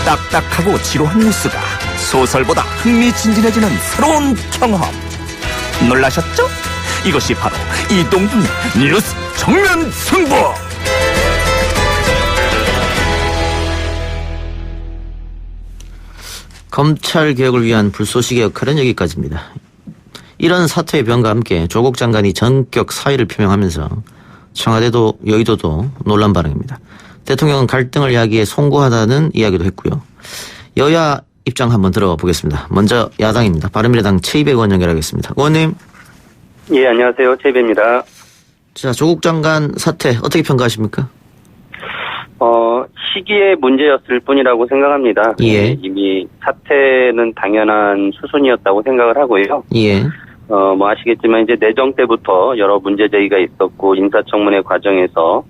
딱딱하고 지루한 뉴스가 소설보다 흥미진진해지는 새로운 경험. 놀라셨죠? 이것이 바로 이동준의 뉴스 정면 승부. 검찰 개혁을 위한 불쏘시개 역할은 여기까지입니다. 이런 사태의 변과 함께 조국 장관이 전격 사의를 표명하면서 청와대도 여의도도 논란 반응입니다. 대통령은 갈등을 야기해 송구하다는 이야기도 했고요. 여야 입장 한번 들어보겠습니다. 먼저 야당입니다. 바른미래당 최이배 의원 연결하겠습니다. 의원님. 예, 안녕하세요. 최이배입니다. 자, 조국 장관 사태 어떻게 평가하십니까? 시기의 문제였을 뿐이라고 생각합니다. 예. 이미 사태는 당연한 수순이었다고 생각을 하고요. 예. 아시겠지만 이제 내정 때부터 여러 문제 제기가 있었고 인사청문회 과정에서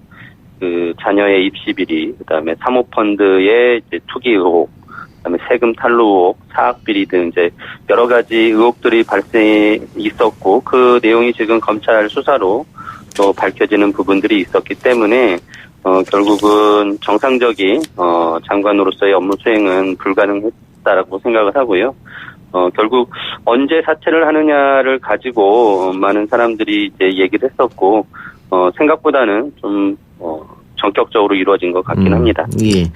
그 자녀의 입시 비리, 그다음에 사모펀드의 이제 투기 의혹, 그다음에 세금 탈루 의혹, 사학 비리 등 이제 여러 가지 의혹들이 발생해 있었고 그 내용이 지금 검찰 수사로 또 밝혀지는 부분들이 있었기 때문에 결국은 정상적인 장관으로서의 업무 수행은 불가능했다라고 생각을 하고요. 결국 언제 사퇴를 하느냐를 가지고 많은 사람들이 이제 얘기를 했었고 생각보다는 좀 전격적으로 이루어진 것 같긴 합니다. 예.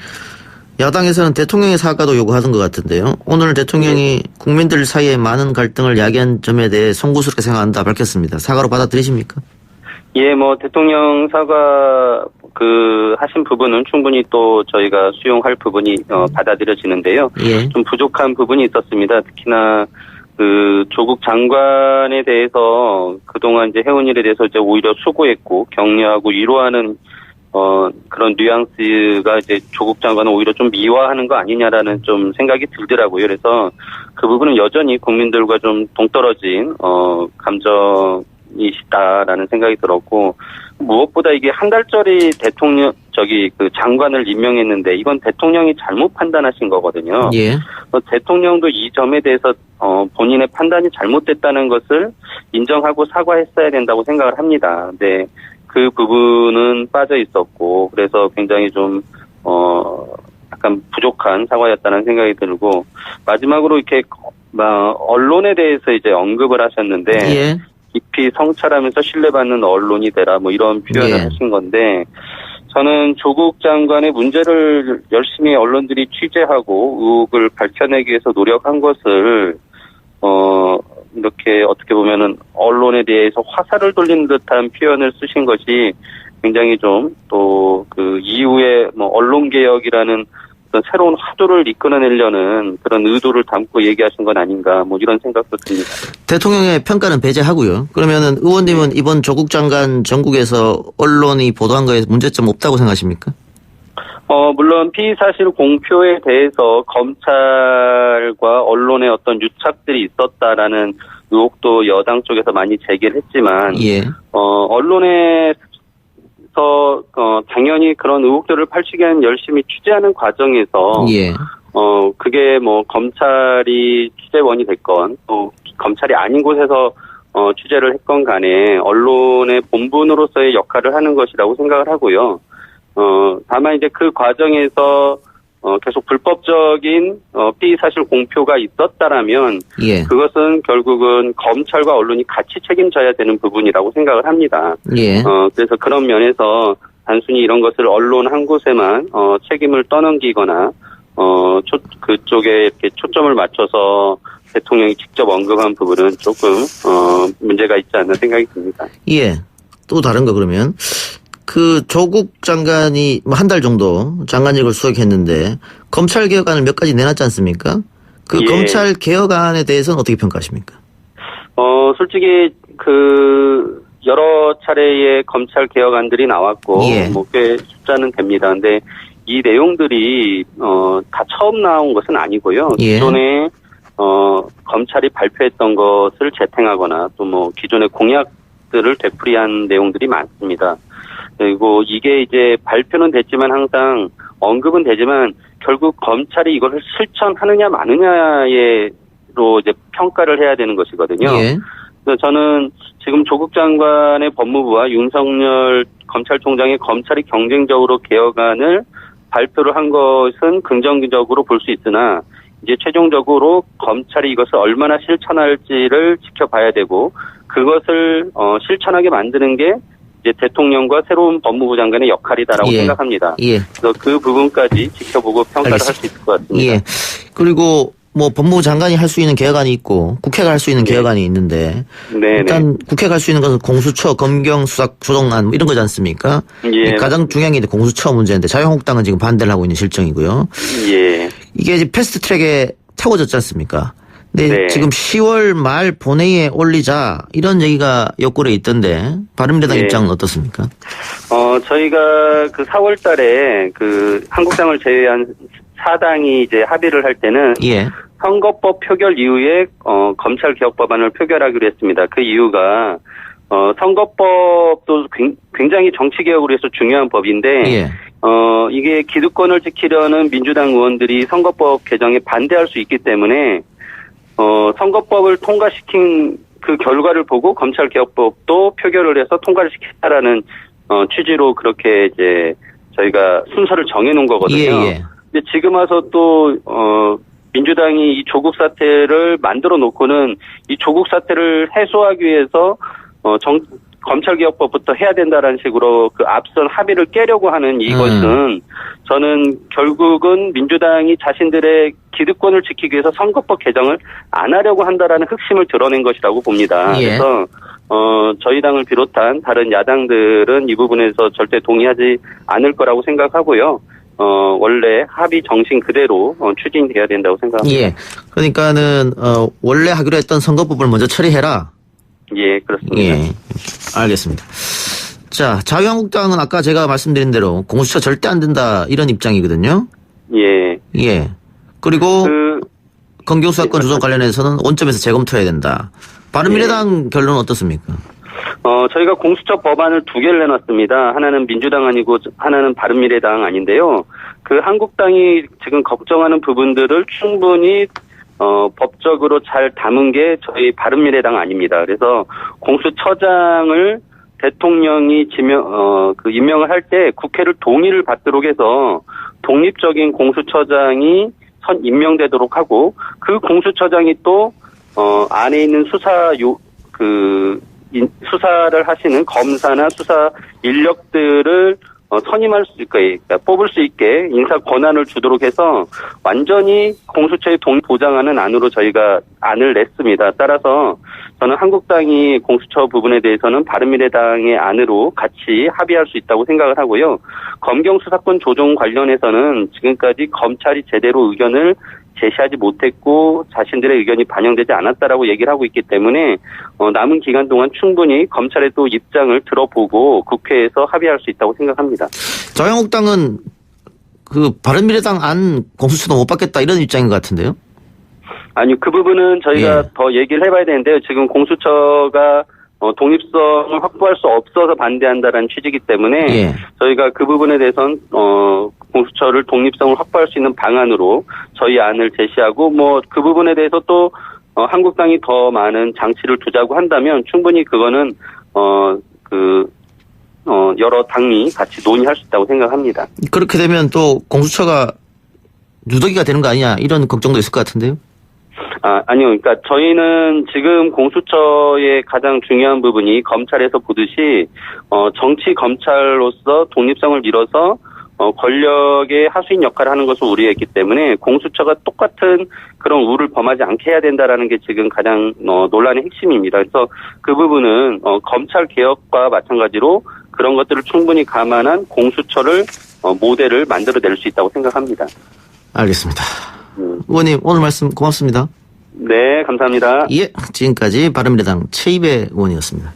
야당에서는 대통령의 사과도 요구하던 것 같은데요. 오늘 대통령이 국민들 사이에 많은 갈등을 야기한 점에 대해 송구스럽게 생각한다 밝혔습니다. 사과로 받아들이십니까? 예, 대통령 사과 하신 부분은 충분히 또 저희가 수용할 부분이 받아들여지는데요. 예. 좀 부족한 부분이 있었습니다. 특히나 조국 장관에 대해서 그동안 이제 해온 일에 대해서 이제 오히려 수고했고 격려하고 위로하는 그런 뉘앙스가 이제 조국 장관은 오히려 좀 미화하는 거 아니냐라는 좀 생각이 들더라고요. 그래서 그 부분은 여전히 국민들과 좀 동떨어진 감정이시다라는 생각이 들었고 무엇보다 이게 한 달짜리 장관을 임명했는데 이건 대통령이 잘못 판단하신 거거든요. 예. 대통령도 이 점에 대해서 본인의 판단이 잘못됐다는 것을 인정하고 사과했어야 된다고 생각을 합니다. 근데 그 부분은 빠져 있었고 그래서 굉장히 좀 약간 부족한 사과였다는 생각이 들고 마지막으로 이렇게 언론에 대해서 이제 언급을 하셨는데 예. 깊이 성찰하면서 신뢰받는 언론이 되라 이런 표현을 예. 하신 건데 저는 조국 장관의 문제를 열심히 언론들이 취재하고 의혹을 밝혀내기 위해서 노력한 것을 이렇게 어떻게 보면은 언론에 대해서 화살을 돌리는 듯한 표현을 쓰신 것이 굉장히 좀 또 그 이후에 언론 개혁이라는 어떤 새로운 화두를 이끌어내려는 그런 의도를 담고 얘기하신 건 아닌가 이런 생각도 듭니다. 대통령의 평가는 배제하고요. 그러면은 의원님은 이번 조국 장관 전국에서 언론이 보도한 거에 문제점 없다고 생각하십니까? 물론 피의사실 공표에 대해서 검찰과 언론의 어떤 유착들이 있었다라는 의혹도 여당 쪽에서 많이 제기를 했지만, 예. 언론에서 당연히 그런 의혹들을 밝히기 위한 열심히 취재하는 과정에서, 예. 그게 검찰이 취재원이 됐건, 또 검찰이 아닌 곳에서 취재를 했건 간에 언론의 본분으로서의 역할을 하는 것이라고 생각을 하고요. 다만 이제 그 과정에서 계속 불법적인 피의사실 공표가 있었다라면 예. 그것은 결국은 검찰과 언론이 같이 책임져야 되는 부분이라고 생각을 합니다. 예. 그래서 그런 면에서 단순히 이런 것을 언론 한 곳에만 책임을 떠넘기거나 그쪽에 이렇게 초점을 맞춰서 대통령이 직접 언급한 부분은 조금 문제가 있지 않나 생각이 듭니다. 예. 또 다른 거 그러면 그 조국 장관이 한 달 정도 장관직을 수행했는데 검찰 개혁안을 몇 가지 내놨지 않습니까? 그 예. 검찰 개혁안에 대해서는 어떻게 평가하십니까? 솔직히 여러 차례의 검찰 개혁안들이 나왔고 예. 꽤 숫자는 됩니다. 근데 이 내용들이 다 처음 나온 것은 아니고요. 예. 기존에 검찰이 발표했던 것을 재탕하거나 또 기존의 공약들을 되풀이한 내용들이 많습니다. 그리고 이게 이제 발표는 됐지만 항상 언급은 되지만 결국 검찰이 이것을 실천하느냐 마느냐로 이제 평가를 해야 되는 것이거든요. 예. 그래서 저는 지금 조국 장관의 법무부와 윤석열 검찰총장의 검찰이 경쟁적으로 개혁안을 발표를 한 것은 긍정적으로 볼 수 있으나 이제 최종적으로 검찰이 이것을 얼마나 실천할지를 지켜봐야 되고 그것을 실천하게 만드는 게 이제 대통령과 새로운 법무부 장관의 역할이다라고 예. 생각합니다. 예. 그래서 그 부분까지 지켜보고 평가를 할 수 있을 것 같습니다. 예. 그리고 뭐 법무부 장관이 할 수 있는 개혁안이 있고 국회가 할 수 있는 네. 개혁안이 있는데 네네. 일단 국회가 할 수 있는 것은 공수처, 검경 수사 조정안 뭐 이런 거지 않습니까? 예. 가장 중요한 게 이제 공수처 문제인데 자유한국당은 지금 반대를 하고 있는 실정이고요. 예. 이게 이제 패스트트랙에 태워졌지 않습니까? 근데 네. 지금 10월 말 본회의에 올리자 이런 얘기가 옆구리에 있던데 바른미래당 예. 입장은 어떻습니까? 저희가 그 4월 달에 그 한국당을 제외한 4당이 이제 합의를 할 때는 예. 선거법 표결 이후에 검찰 개혁 법안을 표결하기로 했습니다. 그 이유가 선거법도 굉장히 정치 개혁으로 해서 중요한 법인데 예. 이게 기득권을 지키려는 민주당 의원들이 선거법 개정에 반대할 수 있기 때문에 선거법을 통과시킨 그 결과를 보고 검찰개혁법도 표결을 해서 통과를 시켰다라는 취지로 그렇게 이제 저희가 순서를 정해놓은 거거든요. 예. 근데 지금 와서 또 민주당이 이 조국 사태를 만들어 놓고는 이 조국 사태를 해소하기 위해서 검찰개혁법부터 해야 된다라는 식으로 그 앞선 합의를 깨려고 하는 이것은 저는 결국은 민주당이 자신들의 기득권을 지키기 위해서 선거법 개정을 안 하려고 한다라는 흑심을 드러낸 것이라고 봅니다. 예. 그래서 저희 당을 비롯한 다른 야당들은 이 부분에서 절대 동의하지 않을 거라고 생각하고요. 원래 합의 정신 그대로 추진돼야 된다고 생각합니다. 예. 그러니까는 원래 하기로 했던 선거법을 먼저 처리해라. 예, 그렇습니다. 예. 알겠습니다. 자, 자유한국당은 아까 제가 말씀드린 대로 공수처 절대 안 된다 이런 입장이거든요. 예. 예. 그리고 검경 수사권 조정 관련해서는 원점에서 재검토해야 된다. 바른미래당 결론은 어떻습니까? 저희가 공수처 법안을 2개를 내놨습니다. 하나는 민주당 아니고 하나는 바른미래당 아닌데요. 그 한국당이 지금 걱정하는 부분들을 충분히 법적으로 잘 담은 게 저희 바른미래당 아닙니다. 그래서 공수처장을 대통령이 임명을 할 때 국회를 동의를 받도록 해서 독립적인 공수처장이 임명되도록 하고 그 공수처장이 또 안에 있는 수사를 하시는 검사나 수사 인력들을 선임할 수 있게, 그러니까 뽑을 수 있게 인사 권한을 주도록 해서 완전히 공수처의 독립 보장하는 안으로 저희가 안을 냈습니다. 따라서 저는 한국당이 공수처 부분에 대해서는 바른미래당의 안으로 같이 합의할 수 있다고 생각을 하고요. 검경 수사권 조정 관련해서는 지금까지 검찰이 제대로 의견을 제시하지 못했고 자신들의 의견이 반영되지 않았다라고 얘기를 하고 있기 때문에 남은 기간 동안 충분히 검찰의 또 입장을 들어보고 국회에서 합의할 수 있다고 생각합니다. 자유한국당은 그 바른미래당 안 공수처도 못 받겠다 이런 입장인 것 같은데요? 아니요, 그 부분은 저희가 예. 더 얘기를 해봐야 되는데요. 지금 공수처가 독립성을 확보할 수 없어서 반대한다라는 취지이기 때문에 예. 저희가 그 부분에 대해서는 공수처를 독립성을 확보할 수 있는 방안으로 저희 안을 제시하고 그 부분에 대해서 또 한국당이 더 많은 장치를 두자고 한다면 충분히 그거는 여러 당이 같이 논의할 수 있다고 생각합니다. 그렇게 되면 또 공수처가 누더기가 되는 거 아니냐 이런 걱정도 있을 것 같은데요? 아니요. 그러니까 저희는 지금 공수처의 가장 중요한 부분이 검찰에서 보듯이 정치 검찰로서 독립성을 잃어서 권력의 하수인 역할을 하는 것을 우려했기 때문에 공수처가 똑같은 그런 우를 범하지 않게 해야 된다라는 게 지금 가장 논란의 핵심입니다. 그래서 그 부분은 검찰 개혁과 마찬가지로 그런 것들을 충분히 감안한 공수처를 모델을 만들어낼 수 있다고 생각합니다. 알겠습니다. 의원님 오늘 말씀 고맙습니다. 네, 감사합니다. 예, 지금까지 바른미래당 최이배 의원이었습니다.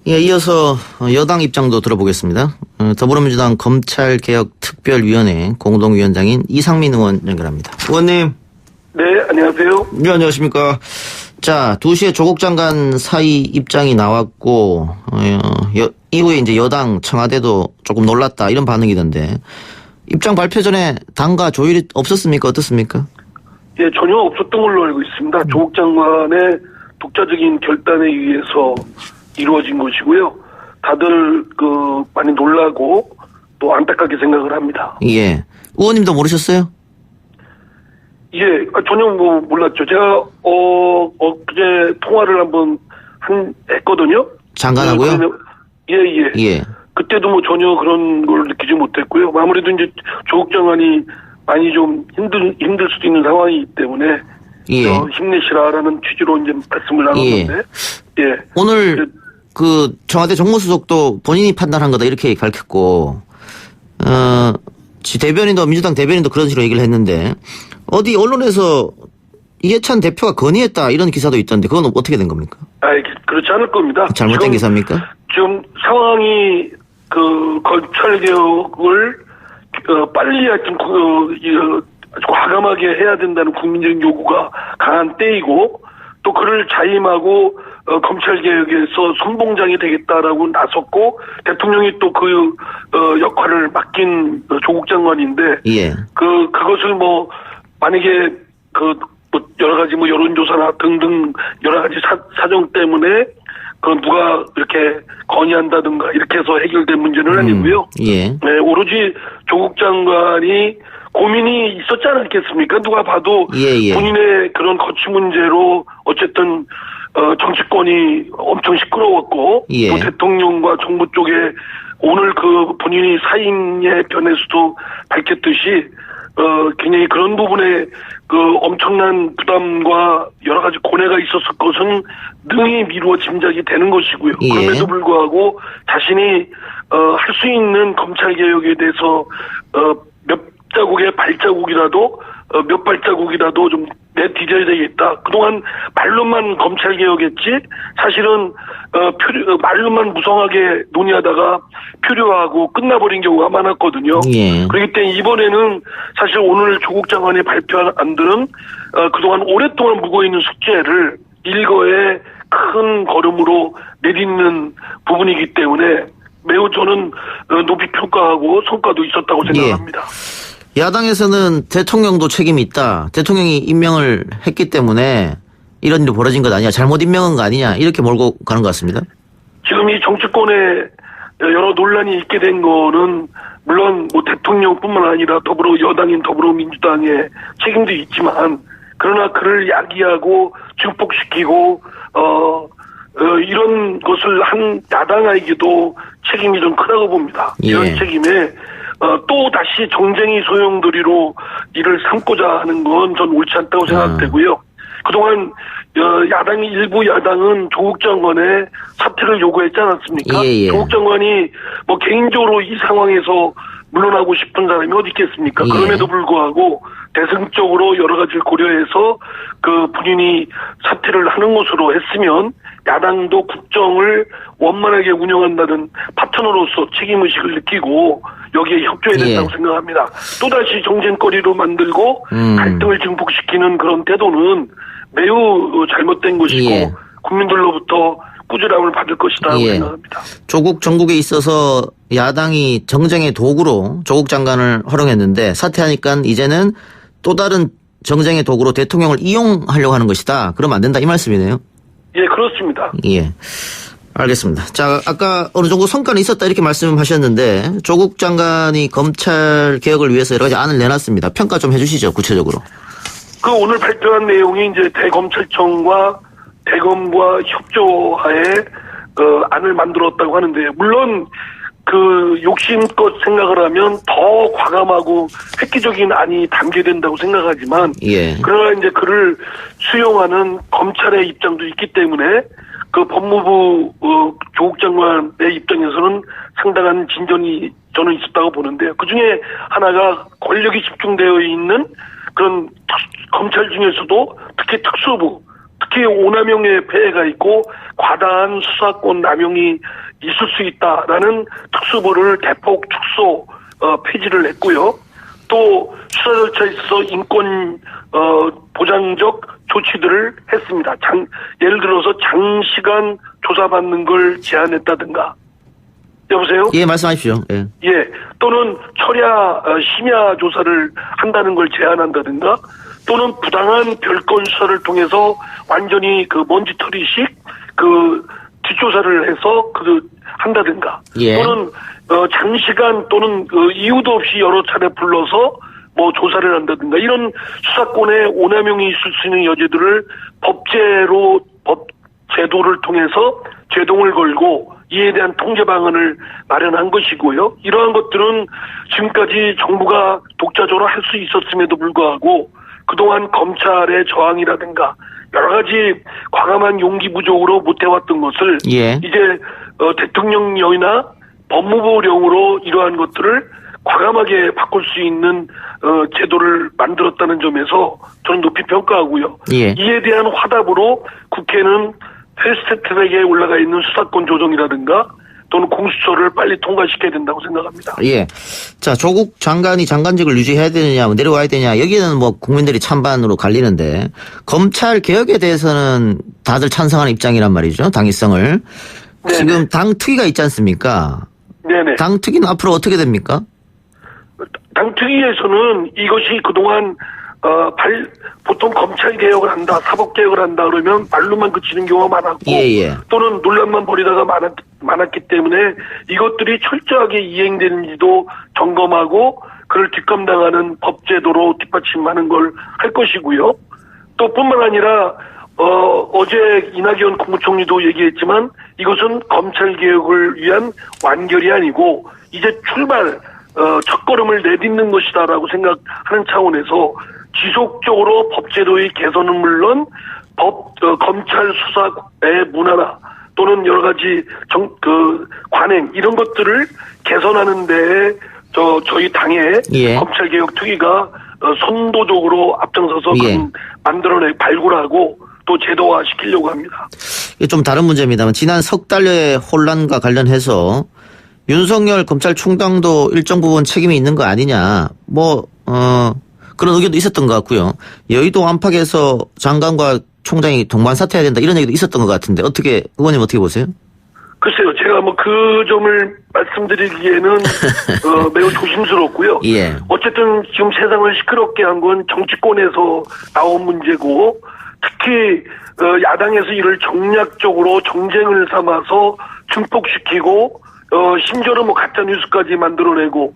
예, 이어서 여당 입장도 들어보겠습니다. 더불어민주당 검찰개혁특별위원회 공동위원장인 이상민 의원 연결합니다. 의원님. 네, 안녕하세요. 네, 안녕하십니까. 자, 2시에 조국 장관 사의 입장이 나왔고, 이후에 이제 여당 청와대도 조금 놀랐다 이런 반응이던데, 입장 발표 전에 당과 조율이 없었습니까? 어떻습니까? 예, 전혀 없었던 걸로 알고 있습니다. 조국 장관의 독자적인 결단에 의해서 이루어진 것이고요. 다들 많이 놀라고 또 안타깝게 생각을 합니다. 예. 의원님도 모르셨어요? 예, 전혀 몰랐죠. 제가 그제 통화를 한번 했거든요. 장관하고요? 예. 예. 그때도 전혀 그런 걸 느끼지 못했고요. 아무래도 이제 조국 장관이 많이 좀 힘들 수도 있는 상황이기 때문에 예. 힘내시라라는 취지로 이제 말씀을 나눴는데, 예. 오늘 그 청와대 정무수석도 본인이 판단한 거다 이렇게 밝혔고, 대변인도 민주당 대변인도 그런 식으로 얘기를 했는데 어디 언론에서 이해찬 대표가 건의했다 이런 기사도 있던데 그건 어떻게 된 겁니까? 그렇지 않을 겁니다. 잘못된 기사입니까? 지금 상황이 그 검찰 개혁을 빨리 하여튼 아주 과감하게 해야 된다는 국민적인 요구가 강한 때이고 또 그를 자임하고 검찰 개혁에서 선봉장이 되겠다라고 나섰고 대통령이 또 그 역할을 맡긴 조국 장관인데 예. 그것을 만약에 여러 가지 여론조사나 등등 여러 가지 사정 때문에 누가 이렇게 건의한다든가 이렇게 해서 해결된 문제는 아니고요. 예. 네, 오로지 조국 장관이 고민이 있었지 않았겠습니까? 누가 봐도 예. 본인의 그런 거취 문제로 어쨌든 정치권이 엄청 시끄러웠고 예. 또 대통령과 정부 쪽에 오늘 그 본인이 사임의 변에서도 밝혔듯이 굉장히 그런 부분에 엄청난 부담과 여러 가지 고뇌가 있었을 것은 능히 미루어 짐작이 되는 것이고요. 예. 그럼에도 불구하고 자신이 할 수 있는 검찰 개혁에 대해서 몇 자국의 발자국이라도 몇 발자국이라도 좀 내디뎌야 되겠다. 그동안 말로만 검찰 개혁했지 사실은 말로만 무성하게 논의하다가 표류하고 끝나버린 경우가 많았거든요. 예. 그렇기 때문에 이번에는 사실 오늘 조국 장관이 발표한 안들은 그동안 오랫동안 묵어있는 숙제를 일거에 큰 걸음으로 내딛는 부분이기 때문에 매우 저는 높이 평가하고 성과도 있었다고 생각합니다. 야당에서는 대통령도 책임이 있다. 대통령이 임명을 했기 때문에 이런 일이 벌어진 것 아니냐. 잘못 임명한 거 아니냐. 이렇게 몰고 가는 것 같습니다. 지금 이 정치권에 여러 논란이 있게 된 거는 물론 대통령뿐만 아니라 여당인 더불어민주당의 책임도 있지만 그러나 그를 야기하고 증폭시키고 이런 것을 한 야당에게도 책임이 좀 크다고 봅니다. 이런 예. 책임에 또 다시 정쟁이 소용돌이로 이를 삼고자 하는 건 전 옳지 않다고 생각되고요. 그동안 일부 야당은 조국 장관의 사퇴를 요구했지 않았습니까? 예. 조국 장관이 개인적으로 이 상황에서 물러나고 싶은 사람이 어디 있겠습니까? 예. 그럼에도 불구하고 대승적으로 여러 가지를 고려해서 본인이 사퇴를 하는 것으로 했으면 야당도 국정을 원만하게 운영한다는 파트너로서 책임의식을 느끼고 여기에 협조해야 된다고 생각합니다. 또다시 정쟁거리로 만들고 갈등을 증폭시키는 그런 태도는 매우 잘못된 것이고 국민들로부터 꾸지람을 받을 것이라고 생각합니다. 조국 정국에 있어서 야당이 정쟁의 도구로 조국 장관을 활용했는데 사퇴하니까 이제는 또 다른 정쟁의 도구로 대통령을 이용하려고 하는 것이다. 그러면 안 된다 이 말씀이네요. 예, 그렇습니다. 예. 알겠습니다. 자, 아까 어느 정도 성과는 있었다 이렇게 말씀하셨는데 조국 장관이 검찰 개혁을 위해서 여러 가지 안을 내놨습니다. 평가 좀 해주시죠, 구체적으로. 오늘 발표한 내용이 이제 대검찰청과 대검과 협조하에 안을 만들었다고 하는데 물론 욕심껏 생각을 하면 더 과감하고 획기적인 안이 담겨야 된다고 생각하지만 그러나 이제 그를 수용하는 검찰의 입장도 있기 때문에 법무부 조국 장관의 입장에서는 상당한 진전이 저는 있었다고 보는데요. 그중에 하나가 권력이 집중되어 있는 그런 검찰 중에서도 특히 특수부, 특히 오남용의 폐해가 있고 과다한 수사권 남용이 있을 수 있다라는 특수부를 대폭 축소 폐지를 했고요. 또 수사 절차에 있어서 인권 보장적 조치들을 했습니다. 예를 들어서 장시간 조사받는 걸 제한했다든가. 여보세요? 예, 말씀하십시오. 예. 또는 심야 조사를 한다는 걸 제한한다든가 또는 부당한 별건 수사를 통해서 완전히 먼지털이식 뒷조사를 해서 한다든가 예. 또는 장시간 또는 이유도 없이 여러 차례 불러서 뭐 조사를 한다든가 이런 수사권의 오남용이 있을 수 있는 여지들을 법 제도를 통해서 제동을 걸고 이에 대한 통제 방안을 마련한 것이고요. 이러한 것들은 지금까지 정부가 독자적으로 할 수 있었음에도 불구하고 그동안 검찰의 저항이라든가 여러 가지 과감한 용기 부족으로 못해왔던 것을 예. 이제 대통령령이나 법무부령으로 이러한 것들을 과감하게 바꿀 수 있는 제도를 만들었다는 점에서 저는 높이 평가하고요. 예. 이에 대한 화답으로 국회는 패스트트랙에 올라가 있는 수사권 조정이라든가 또는 공수처를 빨리 통과시켜야 된다고 생각합니다. 예. 자, 조국 장관이 장관직을 유지해야 되느냐, 뭐 내려와야 되냐, 여기는 뭐 국민들이 찬반으로 갈리는데, 검찰 개혁에 대해서는 다들 찬성하는 입장이란 말이죠, 당위성을. 네네. 지금 당 특위가 있지 않습니까? 네네. 당 특위는 앞으로 어떻게 됩니까? 당 특위에서는 이것이 그동안 보통 검찰 개혁을 한다, 사법 개혁을 한다 그러면 말로만 그치는 경우가 많았고 예. 또는 논란만 벌이다가 많았기 때문에 이것들이 철저하게 이행되는지도 점검하고 그를 뒷감당하는 법제도로 뒷받침하는 걸 할 것이고요. 또 뿐만 아니라 어제 이낙연 국무총리도 얘기했지만 이것은 검찰 개혁을 위한 완결이 아니고 이제 출발 첫걸음을 내딛는 것이다라고 생각하는 차원에서 지속적으로 법제도의 개선은 물론 검찰 수사의 문화나 또는 여러 가지 관행 이런 것들을 개선하는 데에 저희 당의 예. 검찰개혁 특위가 선도적으로 앞장서서 예. 발굴하고 또 제도화시키려고 합니다. 이게 좀 다른 문제입니다만 지난 석 달여의 혼란과 관련해서 윤석열 검찰총장도 일정 부분 책임이 있는 거 아니냐, 그런 의견도 있었던 것 같고요. 여의도 안팎에서 장관과 총장이 동반 사퇴해야 된다 이런 얘기도 있었던 것 같은데 의원님 어떻게 보세요? 글쎄요, 제가 그 점을 말씀드리기에는 매우 조심스럽고요. 예. 어쨌든 지금 세상을 시끄럽게 한 건 정치권에서 나온 문제고 특히 야당에서 이를 정략적으로 정쟁을 삼아서 증폭시키고 심지어는 가짜 뉴스까지 만들어내고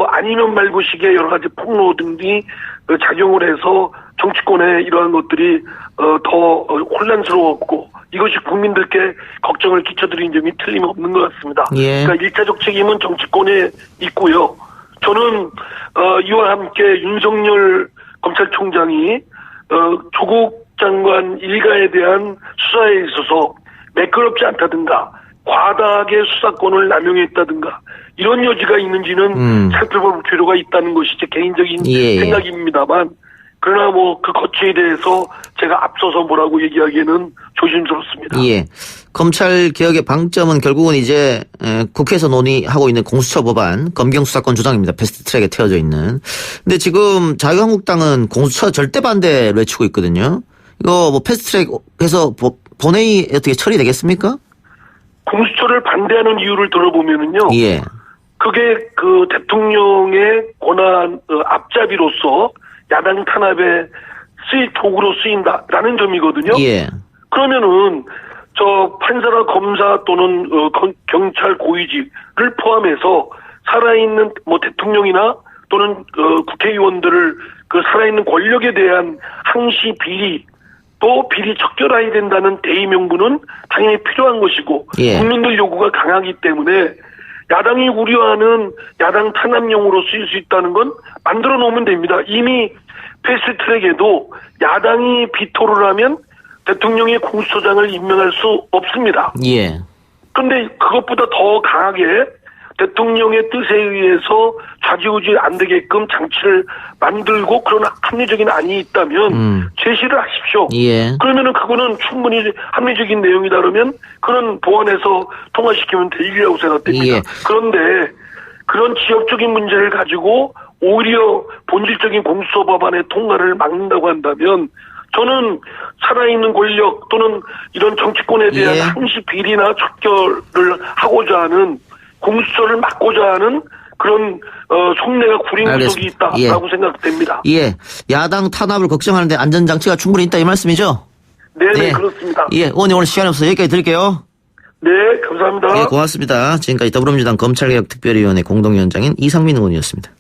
아니면 말고식의 여러 가지 폭로 등이 작용을 해서 정치권에 이러한 것들이 더 혼란스러웠고 이것이 국민들께 걱정을 끼쳐드린 점이 틀림없는 것 같습니다. 예. 그러니까 일차적 책임은 정치권에 있고요. 저는 이와 함께 윤석열 검찰총장이 조국 장관 일가에 대한 수사에 있어서 매끄럽지 않다든가 과다하게 수사권을 남용했다든가 이런 여지가 있는지는 살펴볼 필요가 있다는 것이 제 개인적인 생각입니다만 그러나 그 거치에 대해서 제가 앞서서 뭐라고 얘기하기에는 조심스럽습니다. 예. 검찰 개혁의 방점은 결국은 이제 국회에서 논의하고 있는 공수처 법안 검경 수사권 조정입니다. 패스트트랙에 태워져 있는. 근데 지금 자유한국당은 공수처 절대 반대를 외치고 있거든요. 이거 패스트트랙에서 본회의 어떻게 처리되겠습니까? 공수처를 반대하는 이유를 들어보면은요. 예. 그게 대통령의 권한 앞잡이로서 야당 탄압에 도구로 쓰인다라는 점이거든요. 예. 그러면은 판사나 검사 또는 경찰 고위직을 포함해서 살아있는 대통령이나 또는 국회의원들을 살아있는 권력에 대한 항시 비리 또 비리 척결해야 된다는 대의 명분은 당연히 필요한 것이고 예. 국민들 요구가 강하기 때문에 야당이 우려하는 야당 탄압용으로 쓰일 수 있다는 건 만들어 놓으면 됩니다. 이미 패스트트랙에도 야당이 비토를 하면 대통령의 공수처장을 임명할 수 없습니다. 예. 그런데 그것보다 더 강하게 대통령의 뜻에 의해서 좌지우지 안 되게끔 장치를 만들고 그런 합리적인 안이 있다면 제시를 하십시오. 예. 그러면은 그거는 충분히 합리적인 내용이다 그러면 그런 보완해서 통과시키면 될 일이라고 생각됩니다. 예. 그런데 그런 지역적인 문제를 가지고 오히려 본질적인 공수처 법안의 통과를 막는다고 한다면 저는 살아있는 권력 또는 이런 정치권에 대한 예. 항시 비리나 척결을 하고자 하는 공수처를 막고자 하는 그런 속내가 구린 구석이 있다라고 생각됩니다. 예, 야당 탄압을 걱정하는데 안전장치가 충분히 있다 이 말씀이죠? 네네 그렇습니다. 예, 의원님 오늘 시간이 없어서 여기까지 드릴게요. 네, 감사합니다. 예, 고맙습니다. 지금까지 더불어민주당 검찰개혁특별위원회 공동위원장인 이상민 의원이었습니다.